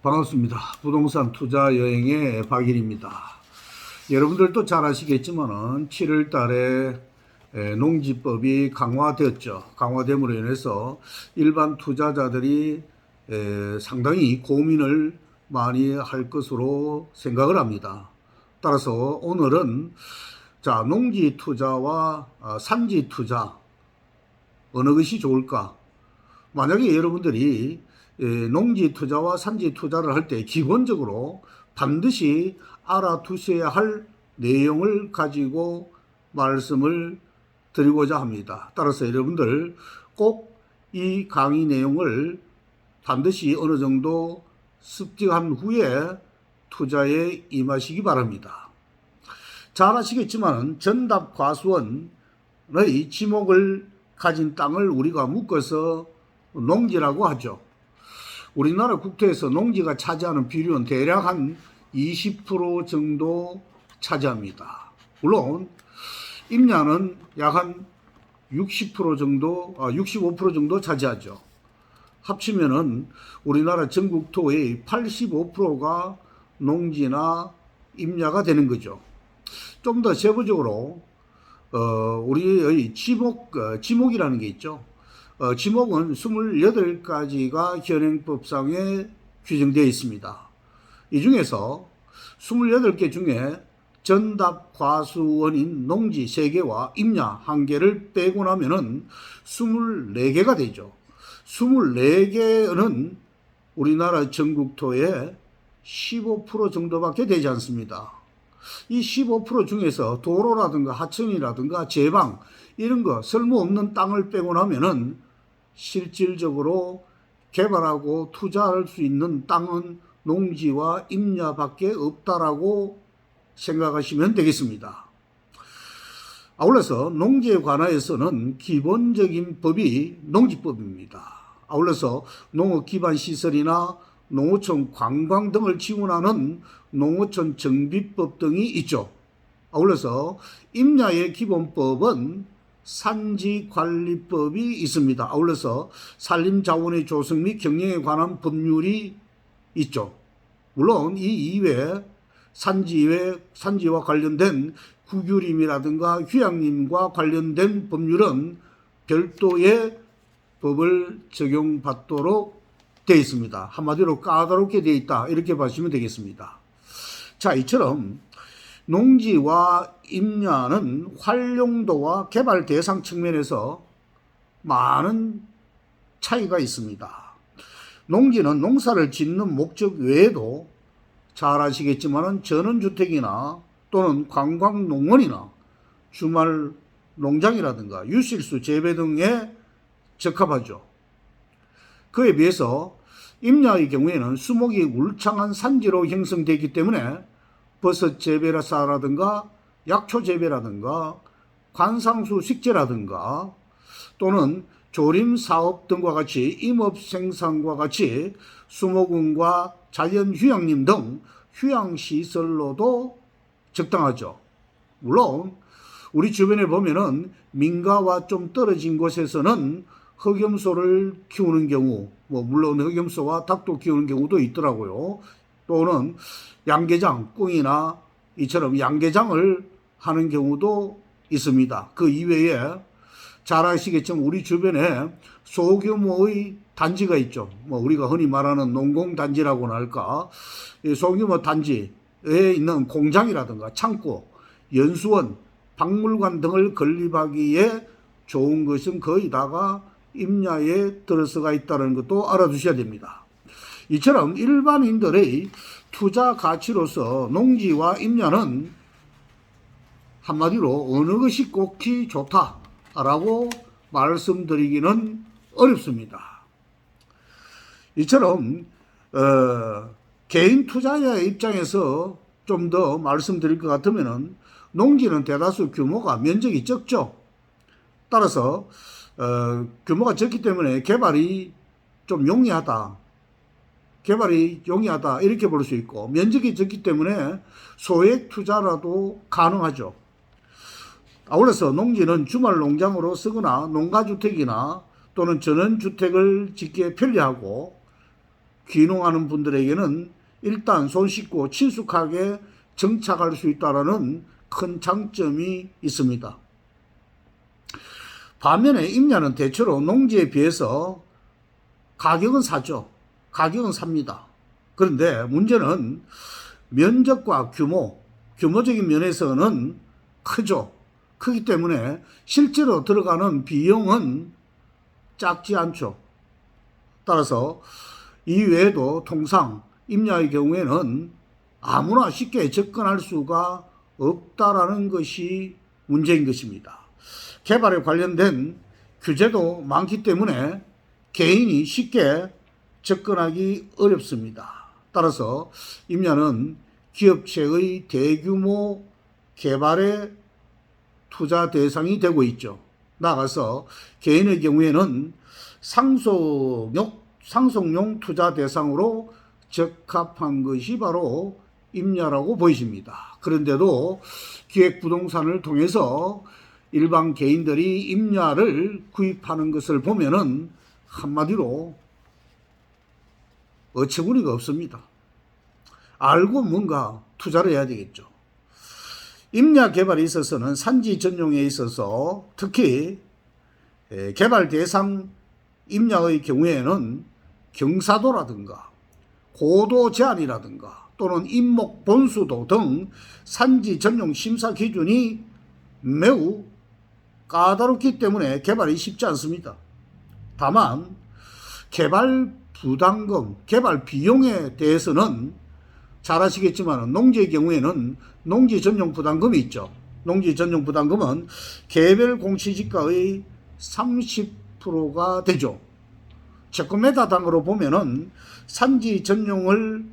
반갑습니다. 부동산 투자 여행의 박일입니다. 여러분들도 잘 아시겠지만은 7월 달에 농지법이 강화되었죠. 강화됨으로 인해서 일반 투자자들이 상당히 고민을 많이 할 것으로 생각을 합니다. 따라서 오늘은 농지 투자와 산지 투자 어느 것이 좋을까? 만약에 여러분들이 농지 투자와 산지 투자를 할 때 기본적으로 반드시 알아두셔야 할 내용을 가지고 말씀을 드리고자 합니다. 따라서 여러분들 꼭 이 강의 내용을 반드시 어느 정도 습득한 후에 투자에 임하시기 바랍니다. 잘 아시겠지만 전답과수원의 지목을 가진 땅을 우리가 묶어서 농지라고 하죠. 우리나라 국토에서 농지가 차지하는 비율은 대략 한 20% 정도 차지합니다. 물론 임야는 약 한 60% 정도, 65% 정도 차지하죠. 합치면은 우리나라 전국토의 85%가 농지나 임야가 되는 거죠. 좀 더 세부적으로 우리의 지목이라는 게 있죠. 지목은 28가지가 현행법상에 규정되어 있습니다. 이 중에서 28개 중에 전답 과수원인 농지 3개와 임야 1개를 빼고 나면은 24개가 되죠. 24개는 우리나라 전국토의 15% 정도밖에 되지 않습니다. 이 15% 중에서 도로라든가 하천이라든가 제방 이런 거 쓸모없는 땅을 빼고 나면은 실질적으로 개발하고 투자할 수 있는 땅은 농지와 임야밖에 없다라고 생각하시면 되겠습니다. 아울러서 농지에 관하여서는 기본적인 법이 농지법입니다. 아울러서 농업 기반 시설이나 농어촌 관광 등을 지원하는 농어촌 정비법 등이 있죠. 아울러서 임야의 기본법은 산지관리법이 있습니다. 아울러서 산림자원의 조성 및 경영에 관한 법률이 있죠. 물론 이 이외에 산지와 관련된 구규림이라든가 휴양림과 관련된 법률은 별도의 법을 적용받도록 되어 있습니다. 한마디로 까다롭게 되어 있다 이렇게 보시면 되겠습니다. 자, 이처럼 농지와 임야는 활용도와 개발 대상 측면에서 많은 차이가 있습니다. 농지는 농사를 짓는 목적 외에도 잘 아시겠지만 전원주택이나 또는 관광농원이나 주말 농장이라든가 유실수 재배 등에 적합하죠. 그에 비해서 임야의 경우에는 수목이 울창한 산지로 형성되기 때문에 버섯 재배라든가 약초 재배라든가 관상수 식재라든가 또는 조림 사업 등과 같이 임업 생산과 같이 수목원과 자연 휴양림 등 휴양시설로도 적당하죠. 물론 우리 주변에 보면은 민가와 좀 떨어진 곳에서는 흑염소를 키우는 경우, 물론 흑염소와 닭도 키우는 경우도 있더라고요. 또는 양계장, 꿍이나 이처럼 양계장을 하는 경우도 있습니다. 그 이외에 잘 아시겠지만 우리 주변에 소규모의 단지가 있죠. 우리가 흔히 말하는 농공단지라고나 할까. 소규모 단지에 있는 공장이라든가 창고, 연수원, 박물관 등을 건립하기에 좋은 것은 거의 다가 임야에 들어서가 있다는 것도 알아두셔야 됩니다. 이처럼 일반인들의 투자 가치로서 농지와 임야는 한마디로 어느 것이 꼭히 좋다라고 말씀드리기는 어렵습니다. 이처럼 개인 투자자의 입장에서 좀 더 말씀드릴 것 같으면은 농지는 대다수 규모가 면적이 적죠. 따라서 규모가 적기 때문에 개발이 용이하다 이렇게 볼 수 있고, 면적이 적기 때문에 소액 투자라도 가능하죠. 아울러서 농지는 주말 농장으로 쓰거나 농가주택이나 또는 전원주택을 짓기에 편리하고 귀농하는 분들에게는 일단 손쉽고 친숙하게 정착할 수 있다는 큰 장점이 있습니다. 반면에 임야는 대체로 농지에 비해서 가격은 사죠. 가격은 삽니다. 그런데 문제는 면적과 규모적인 면에서는 크죠. 크기 때문에 실제로 들어가는 비용은 작지 않죠. 따라서 이 외에도 통상 임야의 경우에는 아무나 쉽게 접근할 수가 없다라는 것이 문제인 것입니다. 개발에 관련된 규제도 많기 때문에 개인이 쉽게 접근하기 어렵습니다. 따라서 임야는 기업체의 대규모 개발에 투자 대상이 되고 있죠. 나아가서 개인의 경우에는 상속용 투자 대상으로 적합한 것이 바로 임야라고 보여집니다. 그런데도 기획부동산을 통해서 일반 개인들이 임야를 구입하는 것을 보면은 한마디로 어처구니가 없습니다. 알고 뭔가 투자를 해야 되겠죠. 임야 개발에 있어서는 산지 전용에 있어서 특히 개발 대상 임야의 경우에는 경사도라든가 고도 제한이라든가 또는 임목 본수도 등 산지 전용 심사 기준이 매우 까다롭기 때문에 개발이 쉽지 않습니다. 다만 개발 부담금, 개발 비용에 대해서는 잘 아시겠지만 농지의 경우에는 농지 전용 부담금이 있죠. 농지 전용 부담금은 개별 공시지가의 30%가 되죠. 제곱미터당으로 보면은 산지 전용을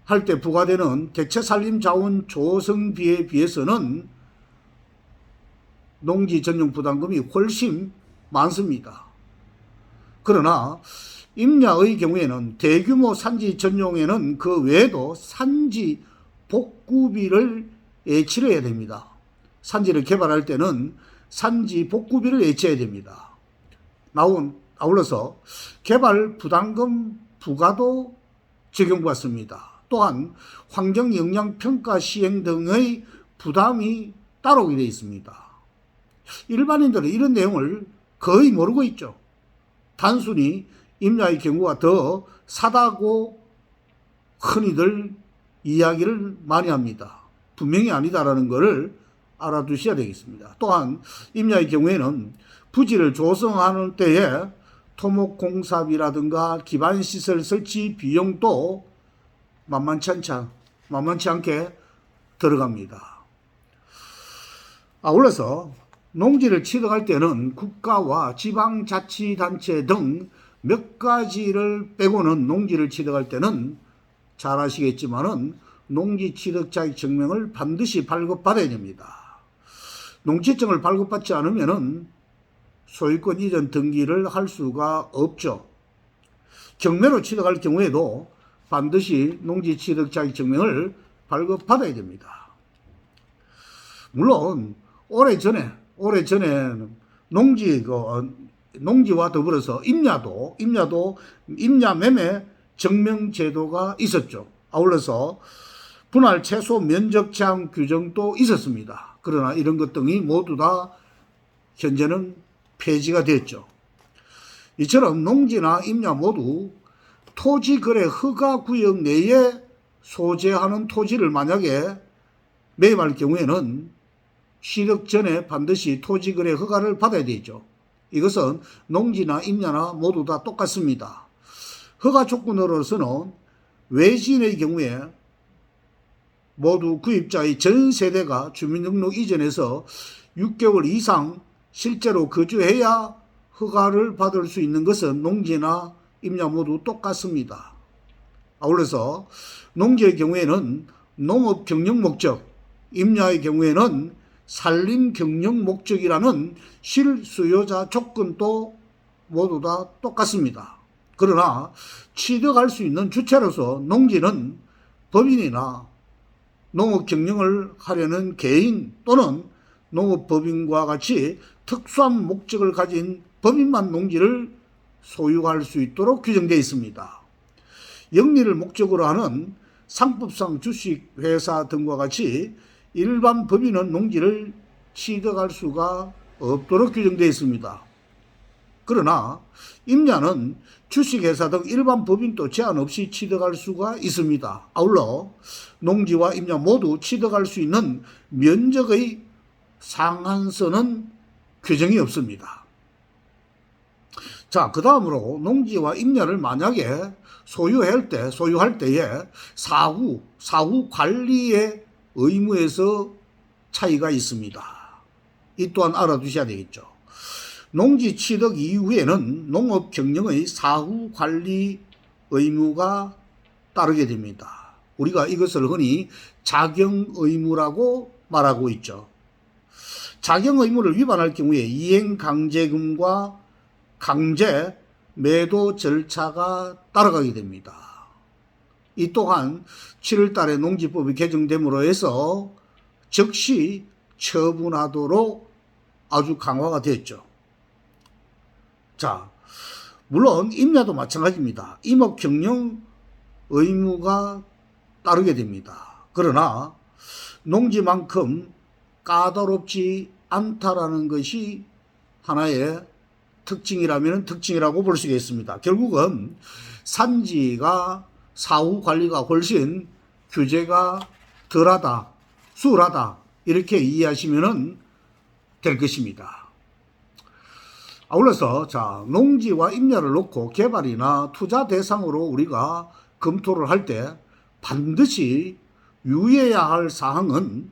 할 때 부과되는 대체 산림 자원 조성비에 비해서는 농지 전용 부담금이 훨씬 많습니다. 그러나 임야의 경우에는 대규모 산지 전용에는 그 외에도 산지 복구비를 예치를 해야 됩니다. 산지를 개발할 때는 산지 복구비를 예치해야 됩니다. 아울러서 개발 부담금 부과도 적용받습니다. 또한 환경영향평가 시행 등의 부담이 따라오게 되어 있습니다. 일반인들은 이런 내용을 거의 모르고 있죠. 단순히 임야의 경우가 더 싸다고 흔히들 이야기를 많이 합니다. 분명히 아니다라는 것을 알아두셔야 되겠습니다. 또한 임야의 경우에는 부지를 조성하는 때에 토목공사비라든가 기반시설 설치 비용도 만만치 않게 들어갑니다. 아울러서 농지를 취득할 때는 국가와 지방자치단체 등 몇 가지를 빼고는 농지를 취득할 때는 잘 아시겠지만은 농지 취득 자격 증명을 반드시 발급받아야 됩니다. 농지증을 발급받지 않으면은 소유권 이전 등기를 할 수가 없죠. 경매로 취득할 경우에도 반드시 농지 취득 자격 증명을 발급받아야 됩니다. 물론 오래전에 농지와 더불어서 임야도 임야 매매 증명 제도가 있었죠. 아울러서 분할 최소 면적 제한 규정도 있었습니다. 그러나 이런 것 등이 모두 다 현재는 폐지가 됐죠. 이처럼 농지나 임야 모두 토지거래 허가구역 내에 소재하는 토지를 만약에 매입할 경우에는 취득 전에 반드시 토지거래 허가를 받아야 되죠. 이것은 농지나 임야나 모두 다 똑같습니다. 허가 조건으로서는 외지인의 경우에 모두 구입자의 전 세대가 주민등록 이전에서 6개월 이상 실제로 거주해야 허가를 받을 수 있는 것은 농지나 임야 모두 똑같습니다. 아울러서 농지의 경우에는 농업 경영 목적, 임야의 경우에는 산림 경영 목적이라는 실수요자 조건도 모두 다 똑같습니다. 그러나 취득할 수 있는 주체로서 농지는 법인이나 농업 경영을 하려는 개인 또는 농업법인과 같이 특수한 목적을 가진 법인만 농지를 소유할 수 있도록 규정되어 있습니다. 영리를 목적으로 하는 상법상 주식회사 등과 같이 일반 법인은 농지를 취득할 수가 없도록 규정되어 있습니다. 그러나 임야는 주식회사 등 일반 법인도 제한 없이 취득할 수가 있습니다. 아울러 농지와 임야 모두 취득할 수 있는 면적의 상한선은 규정이 없습니다. 자, 그 다음으로 농지와 임야를 만약에 소유할 때에 사후 관리의 의무에서 차이가 있습니다. 이 또한 알아두셔야 되겠죠. 농지 취득 이후에는 농업 경영의 사후 관리 의무가 따르게 됩니다. 우리가 이것을 흔히 작용 의무라고 말하고 있죠. 작용 의무를 위반할 경우에 이행 강제금과 강제 매도 절차가 따라가게 됩니다. 이 또한 7월 달에 농지법이 개정됨으로 해서 즉시 처분하도록 아주 강화가 됐죠. 자, 물론 임야도 마찬가지입니다. 임업 경영 의무가 따르게 됩니다. 그러나 농지만큼 까다롭지 않다라는 것이 하나의 특징이라면 특징이라고 볼 수가 있습니다. 결국은 산지가 사후 관리가 훨씬 규제가 덜하다, 수월하다 이렇게 이해하시면 될 것입니다. 아울러서 농지와 임야를 놓고 개발이나 투자 대상으로 우리가 검토를 할 때 반드시 유의해야 할 사항은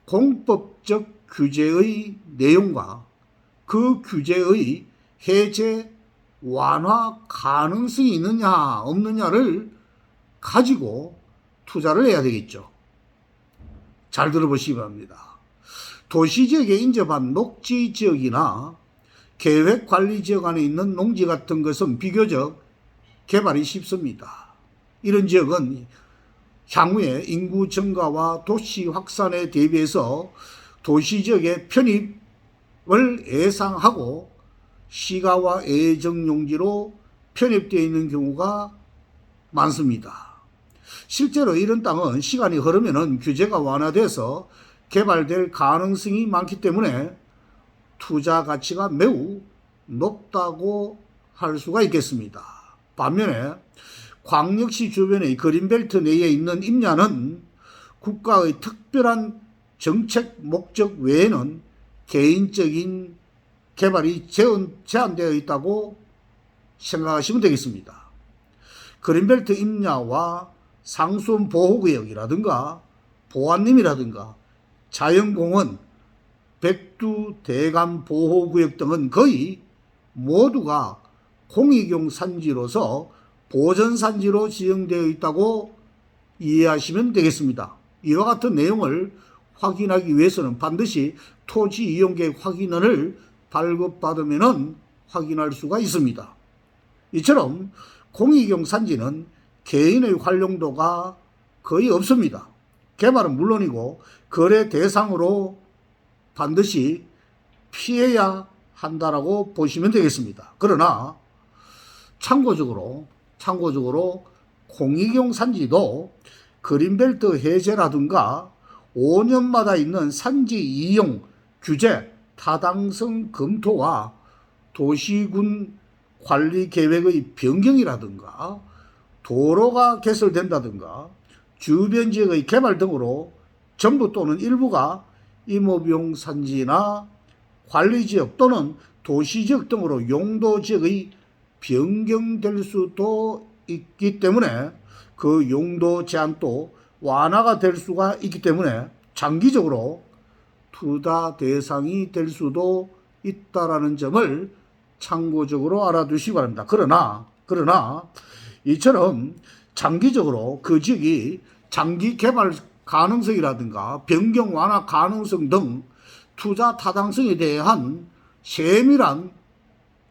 공법적 규제의 내용과 그 규제의 해제, 완화 가능성이 있느냐 없느냐를 가지고 투자를 해야 되겠죠. 잘 들어보시기 바랍니다. 도시지역에 인접한 녹지지역이나 계획관리지역 안에 있는 농지 같은 것은 비교적 개발이 쉽습니다. 이런 지역은 향후에 인구 증가와 도시 확산에 대비해서 도시지역의 편입을 예상하고 시가와 예정용지로 편입되어 있는 경우가 많습니다. 실제로 이런 땅은 시간이 흐르면 규제가 완화돼서 개발될 가능성이 많기 때문에 투자 가치가 매우 높다고 할 수가 있겠습니다. 반면에 광역시 주변의 그린벨트 내에 있는 임야는 국가의 특별한 정책 목적 외에는 개인적인 개발이 제한되어 있다고 생각하시면 되겠습니다. 그린벨트 임야와 상수원 보호구역이라든가 보안림이라든가 자연공원, 백두 대감 보호구역 등은 거의 모두가 공익용 산지로서 보전산지로 지정되어 있다고 이해하시면 되겠습니다. 이와 같은 내용을 확인하기 위해서는 반드시 토지이용계획 확인원을 발급받으면 확인할 수가 있습니다. 이처럼 공익용 산지는 개인의 활용도가 거의 없습니다. 개발은 물론이고 거래 대상으로 반드시 피해야 한다라고 보시면 되겠습니다. 그러나 참고적으로 공익용 산지도 그린벨트 해제라든가 5년마다 있는 산지 이용 규제 타당성 검토와 도시군 관리 계획의 변경이라든가 도로가 개설된다든가 주변 지역의 개발 등으로 전부 또는 일부가 임업용 산지나 관리지역 또는 도시지역 등으로 용도지역의 변경될 수도 있기 때문에 그 용도 제한도 완화가 될 수가 있기 때문에 장기적으로 투자 대상이 될 수도 있다라는 점을 참고적으로 알아두시기 바랍니다. 그러나 이처럼 장기적으로 그 지역이 장기 개발 가능성이라든가 변경 완화 가능성 등 투자 타당성에 대한 세밀한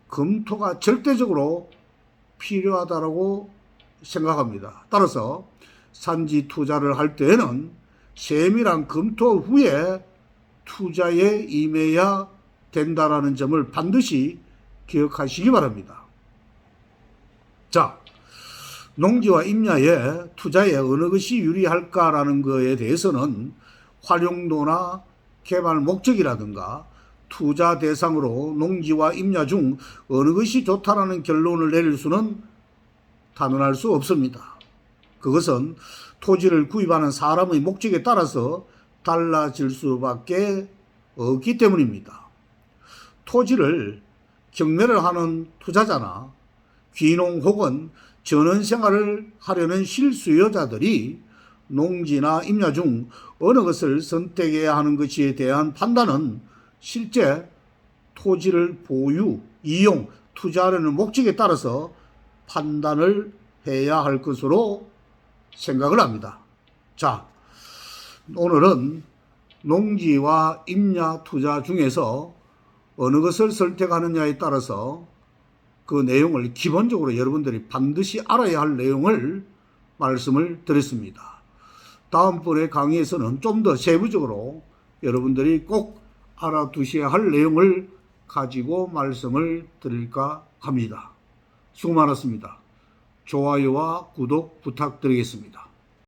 검토가 절대적으로 필요하다고 생각합니다. 따라서 산지 투자를 할 때에는 세밀한 검토 후에 투자에 임해야 된다라는 점을 반드시 기억하시기 바랍니다. 자, 농지와 임야에 투자에 어느 것이 유리할까라는 것에 대해서는 활용도나 개발 목적이라든가 투자 대상으로 농지와 임야 중 어느 것이 좋다라는 결론을 내릴 수는 단언할 수 없습니다. 그것은 토지를 구입하는 사람의 목적에 따라서 달라질 수밖에 없기 때문입니다. 토지를 경매를 하는 투자자나 귀농 혹은 전원생활을 하려는 실수요자들이 농지나 임야 중 어느 것을 선택해야 하는 것에 대한 판단은 실제 토지를 보유, 이용, 투자하려는 목적에 따라서 판단을 해야 할 것으로 생각을 합니다. 자, 오늘은 농지와 임야 투자 중에서 어느 것을 선택하느냐에 따라서 그 내용을 기본적으로 여러분들이 반드시 알아야 할 내용을 말씀을 드렸습니다. 다음번에 강의에서는 좀 더 세부적으로 여러분들이 꼭 알아두셔야 할 내용을 가지고 말씀을 드릴까 합니다. 수고 많았습니다. 좋아요와 구독 부탁드리겠습니다.